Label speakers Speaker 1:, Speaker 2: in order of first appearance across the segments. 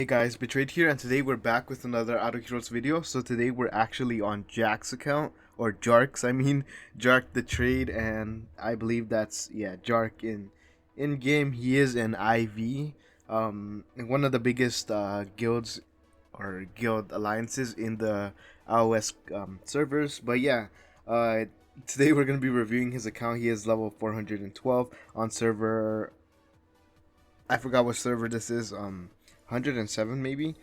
Speaker 1: Hey guys, Betrayed here, and today we're back with another idleheroes video. So today we're actually on Jack's account, or Jark's, I mean, Jark the Trade, and I believe that's, yeah, Jark in game. He is an IV, in one of the biggest guilds or guild alliances in the iOS servers. But yeah, uh, today we're gonna be reviewing his account. He is level 412 on server. I forgot what server this is. 107 maybe,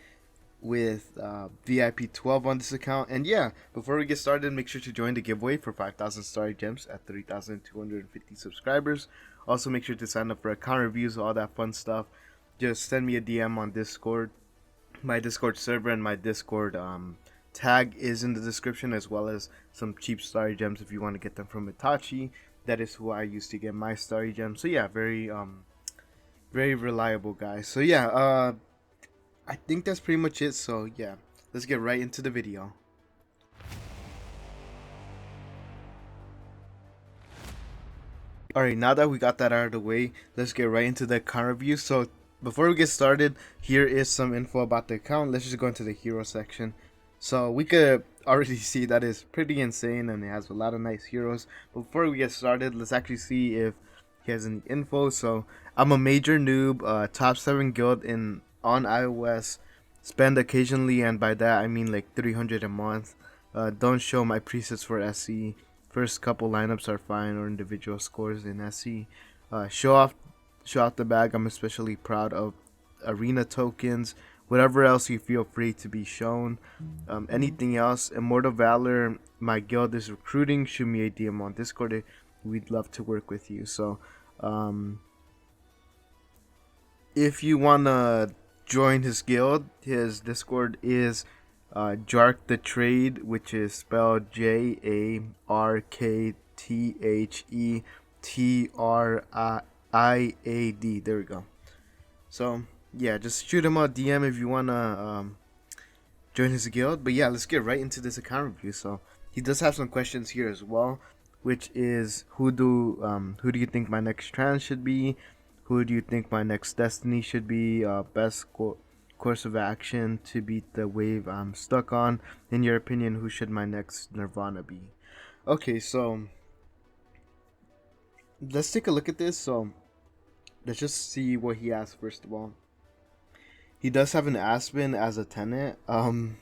Speaker 1: with VIP 12 on this account. And yeah, before we get started, make sure to join the giveaway for 5,000 starry gems at 3,250 subscribers. Also, make sure to sign up for account reviews, all that fun stuff. Just send me a DM on Discord. My Discord server and my Discord tag is in the description, as well as some cheap starry gems if you want to get them from Itachi. That is who I used to get my starry gems. So yeah, very reliable guy. So yeah, I think that's pretty much it. So yeah, let's get right into the video. Alright, now that we got that out of the way, let's get right into the account review. So before we get started, here is some info about the account. Let's just go into the hero section. So we could already see that is pretty insane and it has a lot of nice heroes. But before we get started, let's actually see if he has any info. So I'm a major noob, top 7 guild on iOS, spend occasionally, and by that I mean like 300 a month. Don't show my presets for SE. First couple lineups are fine, or individual scores in SE. Show off the bag. I'm especially proud of arena tokens. Whatever else you feel free to be shown. Anything else, Immortal Valor, my guild is recruiting. Shoot me a DM on Discord. We'd love to work with you. So if you wanna join his guild, his Discord is Jark the Trade, which is spelled JarkTheTread. There we go. So yeah, just shoot him a DM if you wanna join his guild. But yeah, let's get right into this account review. So he does have some questions here as well, which is who do you think my next trans should be? Who do you think my next destiny should be? Course of action to beat the wave I'm stuck on. In your opinion, who should my next Nirvana be? Okay, so let's take a look at this. So let's just see what he has first of all. He does have an Aspen as a tenant. I'm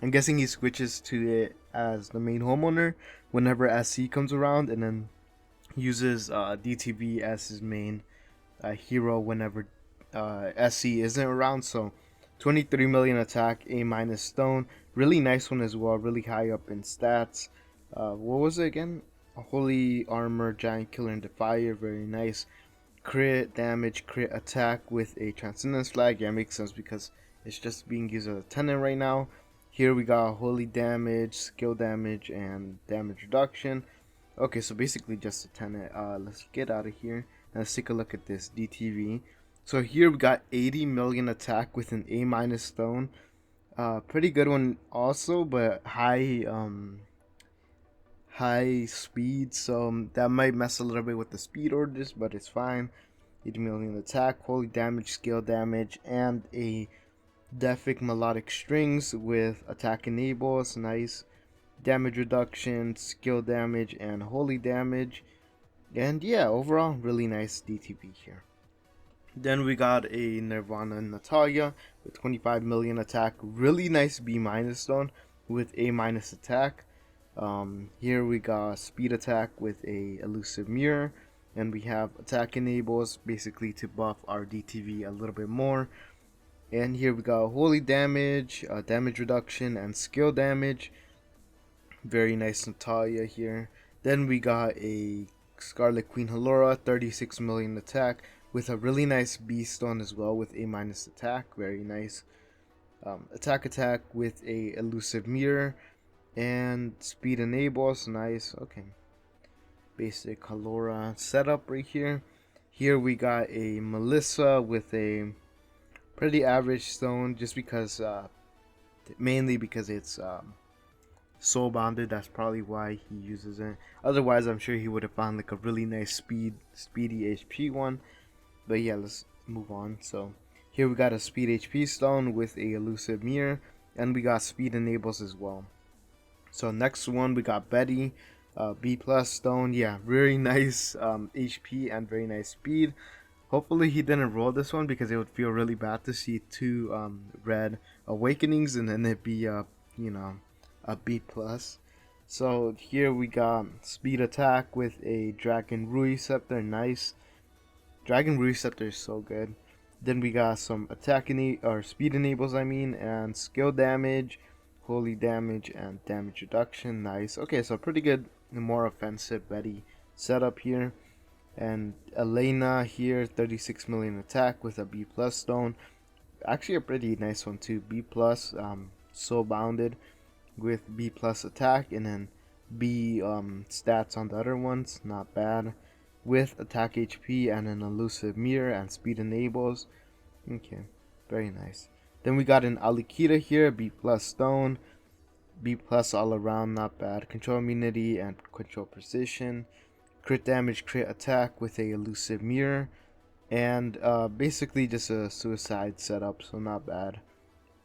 Speaker 1: guessing he switches to it as the main homeowner whenever SC comes around, and then uses DTV as his main hero whenever SC isn't around. So 23 million attack, A minus stone, really nice one as well, really high up in stats. What was it again? A holy armor, giant killer, and defier, very nice. Crit damage, crit attack with a transcendence flag. Yeah, makes sense because it's just being used as a tenant right now. Here we got holy damage, skill damage, and damage reduction. Okay, so basically just a tenant. Let's get out of here. Let's take a look at this DTV. So here we got 80 million attack with an A minus stone. Pretty good one also, but high speed, so that might mess a little bit with the speed orders, but it's fine. 80 million attack, holy damage, skill damage, and a Defic melodic strings with attack enables, nice damage reduction, skill damage, and holy damage. And yeah, overall, really nice DTP here. Then we got a Nirvana Natalia with 25 million attack, really nice B minus stone with A minus attack. Here we got speed attack with a elusive mirror, and we have attack enables basically to buff our DTV a little bit more. And here we got holy damage, damage reduction, and skill damage. Very nice Natalia here. Then we got a Scarlet Queen Halora, 36 million attack with a really nice B stone as well with A minus attack. Very nice. Attack with a elusive mirror and speed enables. Nice. Okay. Basic Halora setup right here. Here we got a Melissa with a pretty average stone, just because mainly because it's soul bonded. That's probably why he uses it. Otherwise, I'm sure he would have found like a really nice speedy HP one. But yeah, let's move on. So Here we got a speed HP stone with a elusive mirror, and we got speed enables as well. So next one we got Betty, B plus stone. Yeah, very nice HP and very nice speed. Hopefully he didn't roll this one because it would feel really bad to see two red awakenings and then it be a B plus. So here we got speed attack with a dragon Rui scepter. Nice. Dragon Rui scepter is so good. Then we got some attack or speed enables, I mean, and skill damage, holy damage, and damage reduction. Nice. Okay, so pretty good, more offensive Betty setup here. And Elena here, 36 million attack with a B plus stone. Actually, a pretty nice one too. B plus, so bounded with B plus attack, and then B stats on the other ones. Not bad. With attack HP and an elusive mirror and speed enables. Okay, very nice. Then we got an Alikita here, B plus stone, B plus all around, not bad. Control immunity and control precision. Crit damage, crit attack with a elusive mirror. And basically just a suicide setup, so not bad.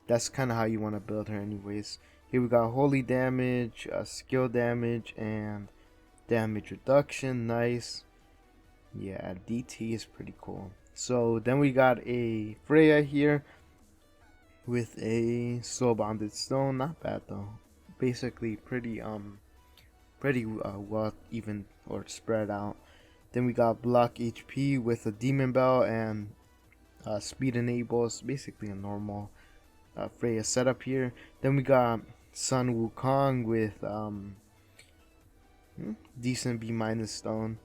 Speaker 1: That's kind of how you want to build her anyways. Here we got holy damage, skill damage, and damage reduction. Nice. Yeah, DT is pretty cool. So then we got a Freya here with a soul bonded stone. Not bad though. Basically pretty well even or spread out. Then we got block HP with a demon bell and speed enables. Basically a normal Freya setup here. Then we got Sun Wukong with decent B minus stone.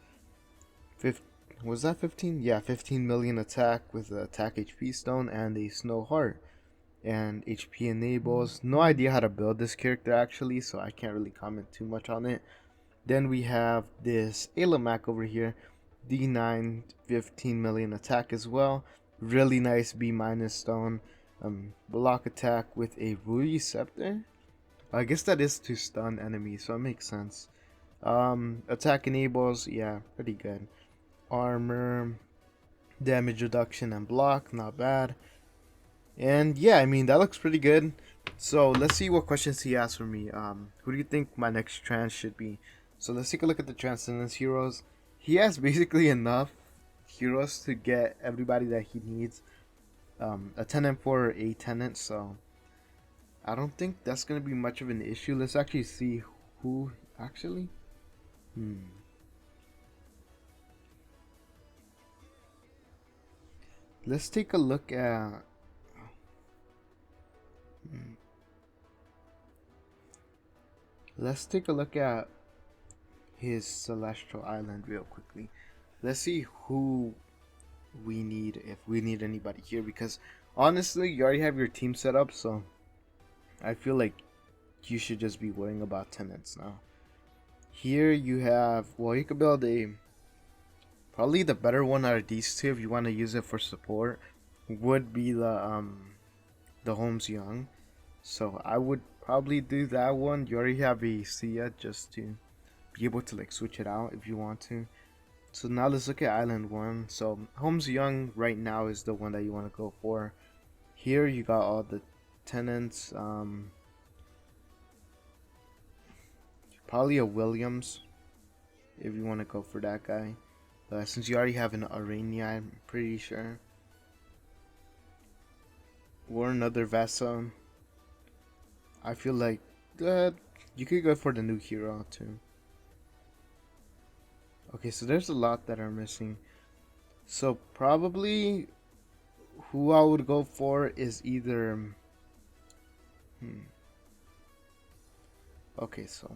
Speaker 1: Was that 15? Yeah, 15 million attack with the attack HP stone and a snow heart. And HP enables. No idea how to build this character actually, so I can't really comment too much on it. Then we have this Alamak over here. D9, 15 million attack as well. Really nice B minus stone. Block attack with a Rui scepter. I guess that is to stun enemies, so it makes sense. Attack enables, yeah, pretty good. Armor, damage reduction, and block, not bad. And yeah, I mean that looks pretty good. So let's see what questions he has for me. Who do you think my next trans should be? So let's take a look at the Transcendence heroes. He has basically enough heroes to get everybody that he needs. A tenant for a tenant, so I don't think that's gonna be much of an issue. Let's actually see who actually. Let's take a look at. Let's take a look at his Celestial Island real quickly. Let's see who we need, if we need anybody here, because honestly you already have your team set up, so I feel like you should just be worrying about tenants now. Here you have, well, you could build a probably the better one out of these two if you want to use it for support would be the Holmes Young. So I would probably do that one. You already have a Sia just to be able to like switch it out if you want to. So now let's look at Island 1. So Holmes Young right now is the one that you want to go for. Here you got all the tenants. Probably a Williams if you want to go for that guy. Since you already have an Arania, I'm pretty sure. Or another Vesa. I feel like you could go for the new hero too. Okay, so there's a lot that are missing. So probably who I would go for is either okay, so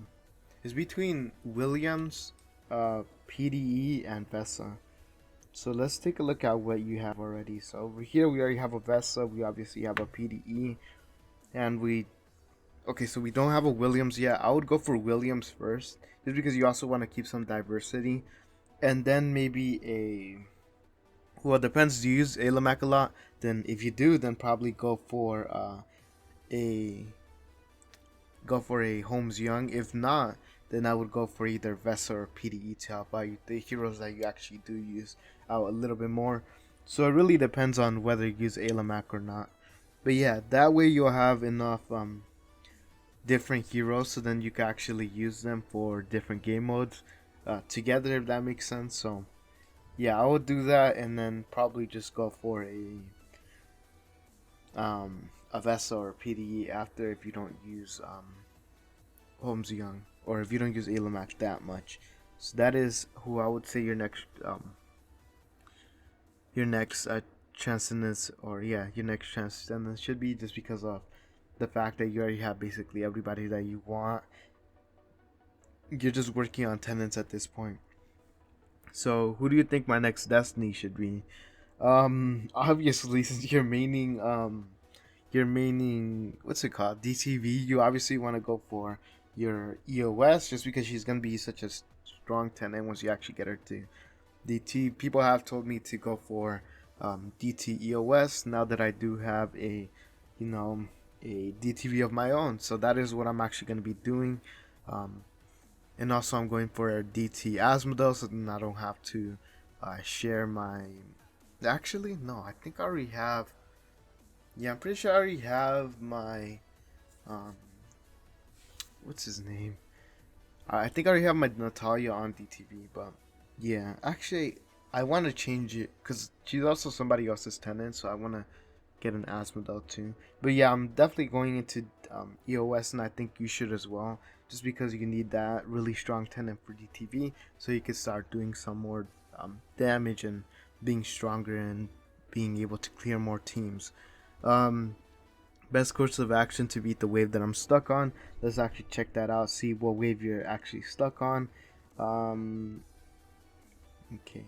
Speaker 1: it's between Williams, PDE, and Vesa. So let's take a look at what you have already. So over here we already have a Vesa, we obviously have a PDE, and okay, so we don't have a Williams yet. I would go for Williams first, just because you also want to keep some diversity. And then maybe well, it depends. Do you use Alamak a lot? Then if you do, then probably go for a Holmes Young. If not, then I would go for either Vesa or PDE to help out the heroes that you actually do use out a little bit more. So it really depends on whether you use Alamac or not. But yeah, that way you'll have enough different heroes, so then you can actually use them for different game modes together, if that makes sense. So yeah, I would do that, and then probably just go for a Vesa or PDE after, if you don't use Holmes Young, or if you don't use Alamac that much. So that is who I would say your next transcendence, or yeah, your next transcendence should be, just because of the fact that you already have basically everybody that you want. You're just working on tenants at this point. So who do you think my next destiny should be? Obviously, since you're maining what's it called, DTV, you obviously want to go for your EOS, just because she's gonna be such a strong tenant once you actually get her to DT. People have told me to go for DT EOS now that I do have you know, a DTV of my own. So that is what I'm actually going to be doing. Um, and also, I'm going for a DT Asmodel, so then I don't have to share my. Actually, no, I think I already have. Yeah, I'm pretty sure I already have my. Um, what's his name? I think I already have my Natalia on DTV, but yeah, actually, I want to change it because she's also somebody else's tenant, so I want to get an Asmodel too. But yeah, I'm definitely going into EOS, and I think you should as well, just because you need that really strong tenant for DTV, so you can start doing some more damage and being stronger and being able to clear more teams. Um, Best course of action to beat the wave that I'm stuck on. Let's actually check that out. See what wave you're actually stuck on. Okay.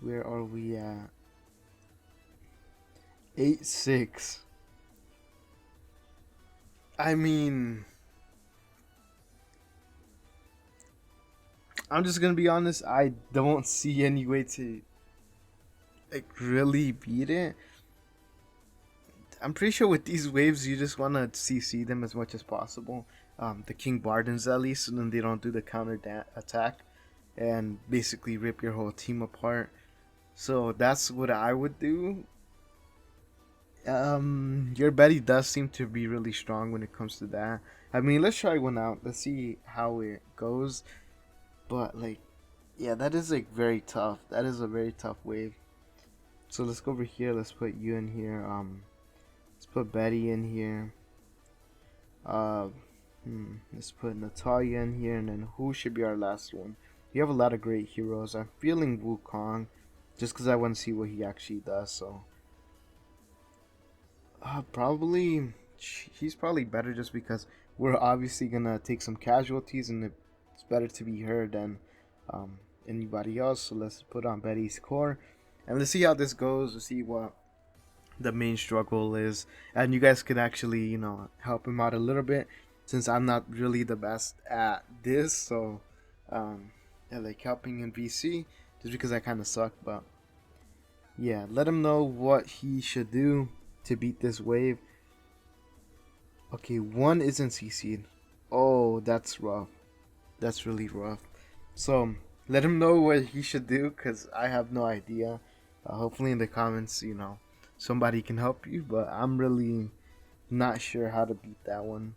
Speaker 1: Where are we at? 8-6. I mean, I'm just gonna be honest. I don't see any way to like really beat it. I'm pretty sure with these waves, you just want to CC them as much as possible. The King Bardens at least, and then they don't do the counter attack and basically rip your whole team apart. So that's what I would do. Your Betty does seem to be really strong when it comes to that. I mean, let's try one out. Let's see how it goes. But like, yeah, that is like very tough. That is a very tough wave. So let's go over here. Let's put you in here. Let's put Betty in here. Uh, let's put Natalia in here, and then who should be our last one? You have a lot of great heroes. I'm feeling Wukong, just because I want to see what he actually does. So, probably he's probably better, just because we're obviously gonna take some casualties, and it's better to be her than anybody else. So let's put on Betty's core, and let's see how this goes. Let's see what the main struggle is, and you guys can actually help him out a little bit, since I'm not really the best at this. So yeah, like helping in VC, just because I kind of suck. But yeah, let him know what he should do to beat this wave. Okay, one isn't CC'd. Oh, that's rough. That's really rough. So let him know what he should do, because I have no idea. Hopefully in the comments, somebody can help you, but I'm really not sure how to beat that one.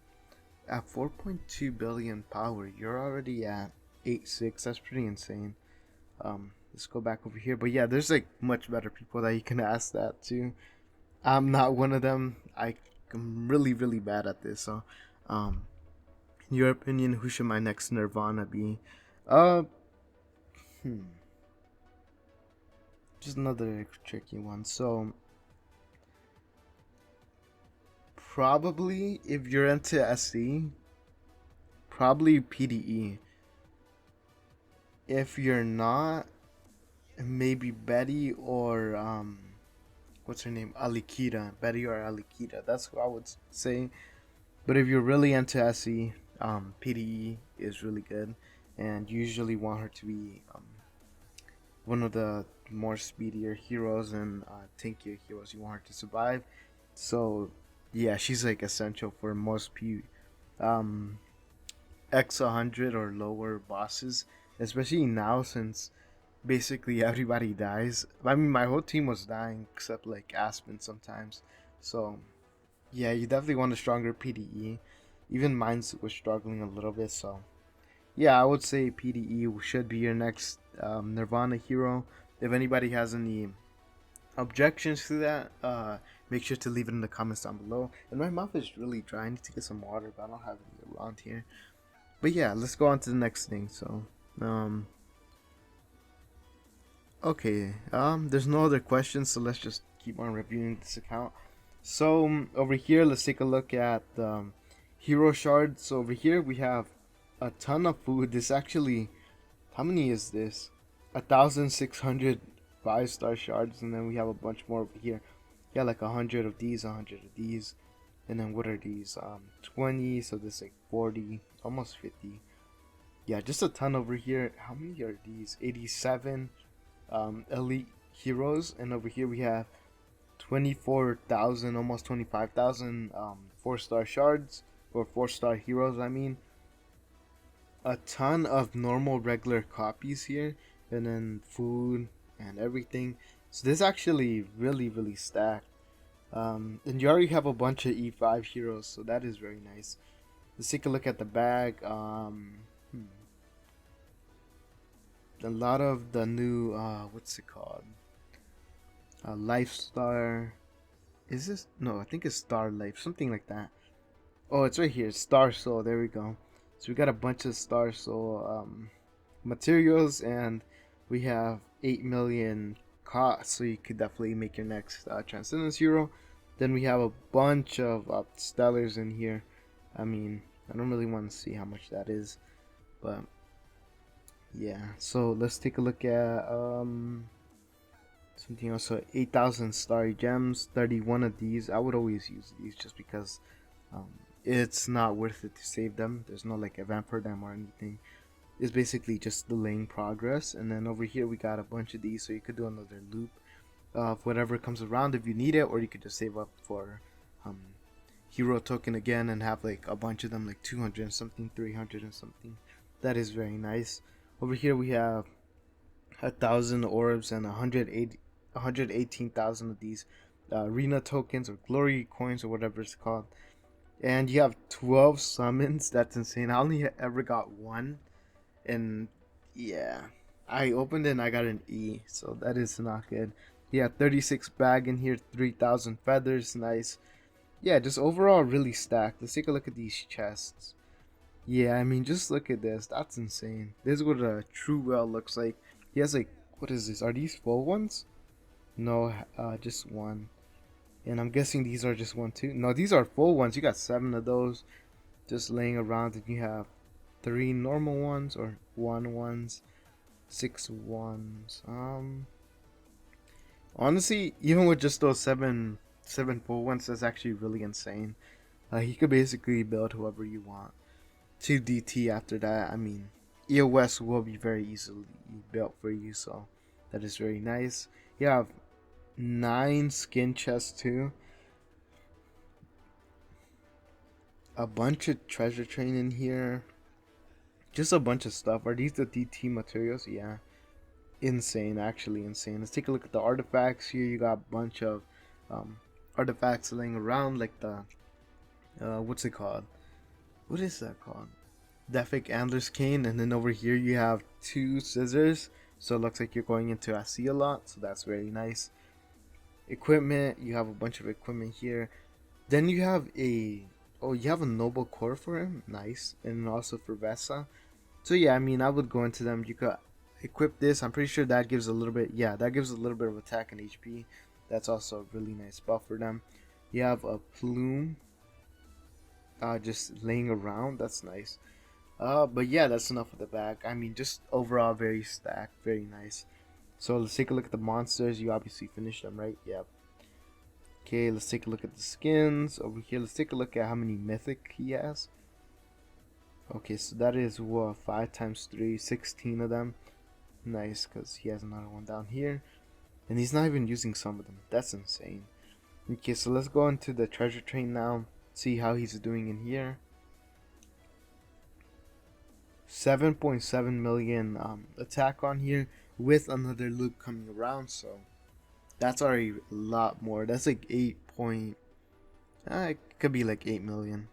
Speaker 1: At 4.2 billion power, you're already at 8.6. That's pretty insane. Let's go back over here. But yeah, there's like much better people that you can ask that to. I'm not one of them. I'm really, really bad at this. So, in your opinion, who should my next Nirvana be? Uh, hmm. Just another tricky one. So, probably if you're into SC, probably PDE. If you're not, maybe Betty or what's her name? Alikita. Betty or Alikita. That's what I would say. But if you're really into SE, PDE is really good, and you usually want her to be one of the more speedier heroes and tankier heroes. You want her to survive. So yeah, she's like essential for most X100 or lower bosses, especially now, since basically everybody dies. I mean, my whole team was dying except like Aspen sometimes. So yeah, you definitely want a stronger PDE. Even mine was struggling a little bit. So yeah, I would say PDE should be your next Nirvana hero. If anybody has any objections to that, make sure to leave it in the comments down below. And my mouth is really dry. I need to get some water, but I don't have any around here. But yeah, let's go on to the next thing. So, okay, there's no other questions, so let's just keep on reviewing this account. So over here, let's take a look at hero shards. So over here we have a ton of food. This actually, how many is this? 1,600 5-star shards, and then we have a bunch more over here. Yeah, like 100 of these, 100 of these, and then what are these? 20. So this like 40, almost 50. Yeah, just a ton over here. How many are these? 87 elite heroes, and over here we have 24,000, almost 25,000 4-star shards, or 4-star heroes. I mean, a ton of normal regular copies here, and then food and everything. So this actually really stacked. And you already have a bunch of E5 heroes, so that is very nice. Let's take a look at the bag. A lot of the new what's it called? Lifestar. Is this, no? I think it's Star Life, something like that. Oh, it's right here, Star Soul. There we go. So we got a bunch of Star Soul materials, and we have 8 million cost, so you could definitely make your next Transcendence hero. Then we have a bunch of Stellars in here. I mean, I don't really want to see how much that is, but yeah. So let's take a look at something else. So 8,000 starry gems, 31 of these. I would always use these just because it's not worth it to save them. There's no like event for them or anything. It's basically just delaying progress. And then over here we got a bunch of these, so you could do another loop of whatever comes around if you need it, or you could just save up for hero token again and have like a bunch of them, like 200 and something, 300 and something. That is very nice. Over here we have 1,000 orbs and 118,000 of these arena tokens or glory coins or whatever it's called. And you have 12 summons. That's insane. I only ever got one, and yeah, I opened it and I got an E, so that is not good. Yeah, 36 bag in here, 3,000 feathers, nice. Yeah, just overall really stacked. Let's take a look at these chests. Yeah, I mean, just look at this. That's insane. This is what a true whale looks like. He has like, what is this? Are these full ones? No, just one. And I'm guessing these are just one too. No, these are full ones. You got 7 of those just laying around, and you have 3 normal ones, or 1 ones, 6 ones. Honestly, even with just those seven full ones, that's actually really insane. You could basically build whoever you want. 2 DT after that. I mean, EOS will be very easily built for you, so that is very nice. You have 9 skin chests too. A bunch of treasure train in here. Just a bunch of stuff. Are these the DT materials? Yeah. Insane, actually insane. Let's take a look at the artifacts here. You got a bunch of artifacts laying around, like the what's it called? What is that called? Defic Antler's Cane. And then over here you have 2 scissors, so it looks like you're going into AC a lot, so that's very nice. Equipment, you have a bunch of equipment here. Then you have a noble core for him, nice. And also for Vesa. So yeah, I mean, I would go into them. You could equip this. I'm pretty sure that gives a little bit, yeah, that gives a little bit of attack and HP. That's also a really nice buff for them. You have a plume just laying around. That's nice. But yeah, that's enough of the bag. I mean, just overall very stacked, very nice. So let's take a look at the monsters. You obviously finished them, right? Yep. Okay, let's take a look at the skins. Over here, let's take a look at how many mythic he has. Okay, so that is what, 5 times 3, 16 of them. Nice, because he has another one down here. And he's not even using some of them. That's insane. Okay, so let's go into the treasure train now. See how he's doing in here. 7.7 million attack on here. with another loop coming around. So that's already a lot more. That's like 8 point. It could be like 8 million.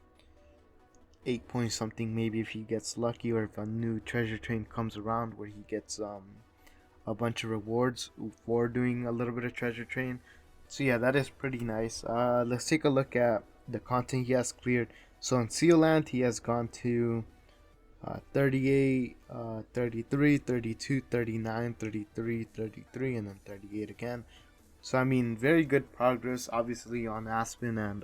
Speaker 1: 8 point something maybe if he gets lucky, or if a new treasure train comes around where he gets a bunch of rewards for doing a little bit of treasure train. So yeah, that is pretty nice. Let's take a look at the content he has cleared. So in Sealand, he has gone to 38, 33, 32, 39, 33, 33, and then 38 again. So I mean, very good progress. Obviously on Aspen and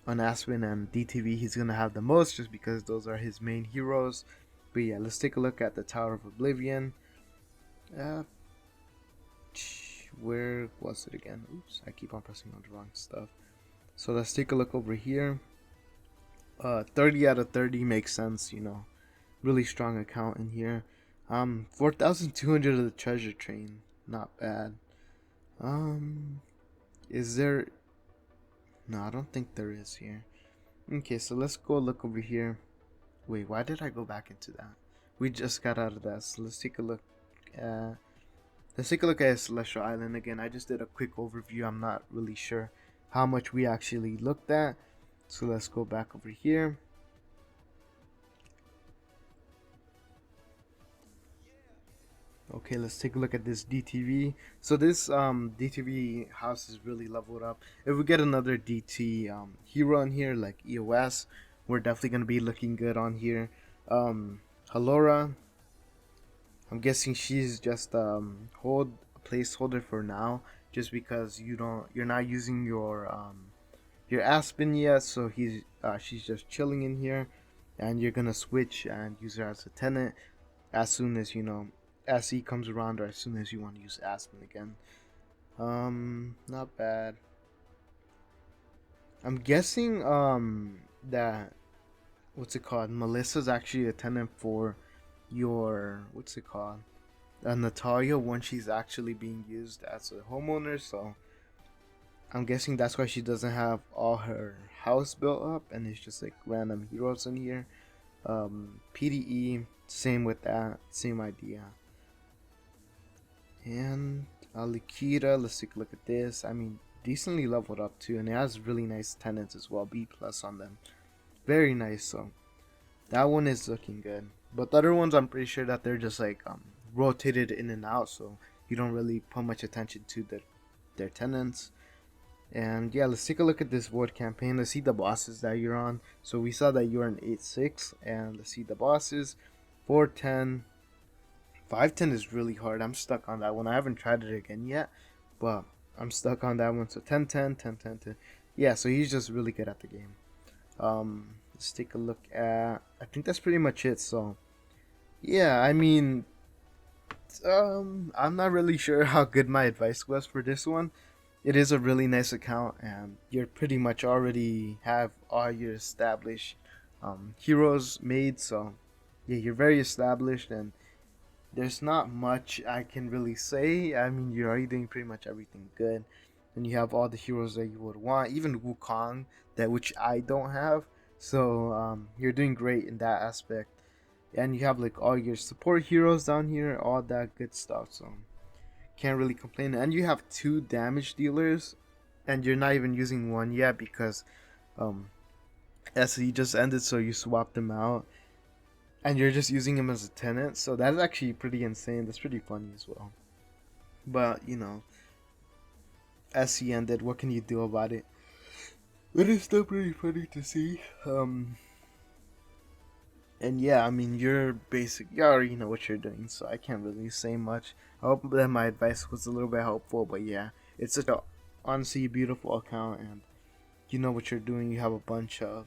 Speaker 1: DTV, he's gonna have the most just because those are his main heroes. But yeah, let's take a look at the Tower of Oblivion. Uh, where was it again? Oops, I keep on pressing on the wrong stuff. So let's take a look over here. 30 out of 30 makes sense, you know. Really strong account in here. 4,200 of the treasure train. Not bad. Is there... No, I don't think there is here. Okay, so let's go look over here. Wait, why did I go back into that? We just got out of that, so let's take a look at... Let's take a look at Celestial Island again. I just did a quick overview. I'm not really sure how much we actually looked at. So let's go back over here. Okay, let's take a look at this DTV. So this DTV house is really leveled up. If we get another DT hero in here like EOS, we're definitely gonna be looking good on here. Halora, I'm guessing she's just hold a placeholder for now, just because you're not using your Aspen yet, so she's just chilling in here, and you're gonna switch and use her as a tenant as soon as SE comes around, or as soon as you want to use Aspen again. Not bad. I'm guessing that what's it called? Melissa's actually a tenant for your what's it called? Natalia, when she's actually being used as a homeowner. So I'm guessing that's why she doesn't have all her house built up, and it's just like random heroes in here. PDE, same with that, same idea. And Alikira, let's take a look at this. I mean, decently leveled up too, and it has really nice tenants as well, B plus on them. Very nice, so that one is looking good. But the other ones, I'm pretty sure that they're just like rotated in and out, so you don't really put much attention to their tenants. And yeah, let's take a look at this void campaign. Let's see the bosses that you're on. So we saw that you're an 8-6, and let's see the bosses. 410. 510 is really hard. I'm stuck on that one. I haven't tried it again yet, but I'm stuck on that one. So 10-10, 10-10, 10. Yeah, so he's just really good at the game. Let's take a look at... I think that's pretty much it. So yeah, I mean, I'm not really sure how good my advice was for this one. It is a really nice account, and you're pretty much already have all your established heroes made. So yeah, you're very established, and there's not much I can really say. I mean, you're already doing pretty much everything good, and you have all the heroes that you would want, even Wukong, that which I don't have. So you're doing great in that aspect, and you have like all your support heroes down here, all that good stuff. So can't really complain. And you have 2 damage dealers, and you're not even using one yet because SE just ended, so you swapped them out, and you're just using him as a tenant. So that's actually pretty insane. That's pretty funny as well. But SE ended. What can you do about it? But it's still pretty funny to see. And yeah, I mean, you already know what you're doing, so I can't really say much. I hope that my advice was a little bit helpful, but yeah, it's such a honestly beautiful account, and you know what you're doing. You have a bunch of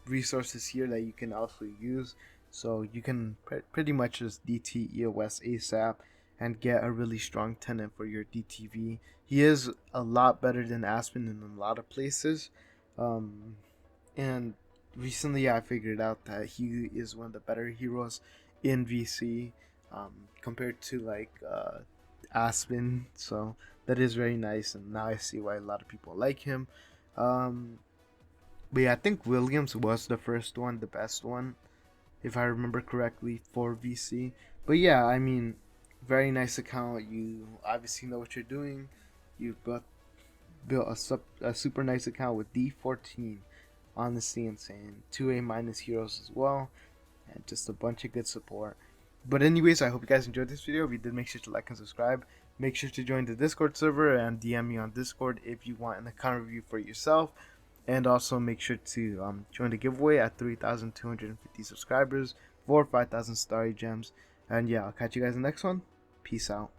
Speaker 1: resources here that you can also use, so you can pretty much just DT EOS ASAP and get a really strong tenant for your DTV. He is a lot better than Aspen in a lot of places, and recently I figured out that he is one of the better heroes in VC compared to like Aspen. So that is very nice, and now I see why a lot of people like him. But yeah, I think Williams was the first one, the best one, if I remember correctly, for VC. But yeah, I mean, Very nice account. You obviously know what you're doing. You've built a super nice account with D14. Honestly insane. 2A minus heroes as well. And just a bunch of good support. But anyways, I hope you guys enjoyed this video. If you did, make sure to like and subscribe. Make sure to join the Discord server and DM me on Discord if you want an account review for yourself. And also make sure to join the giveaway at 3,250 subscribers for 5,000 starry gems. And yeah, I'll catch you guys in the next one. Peace out.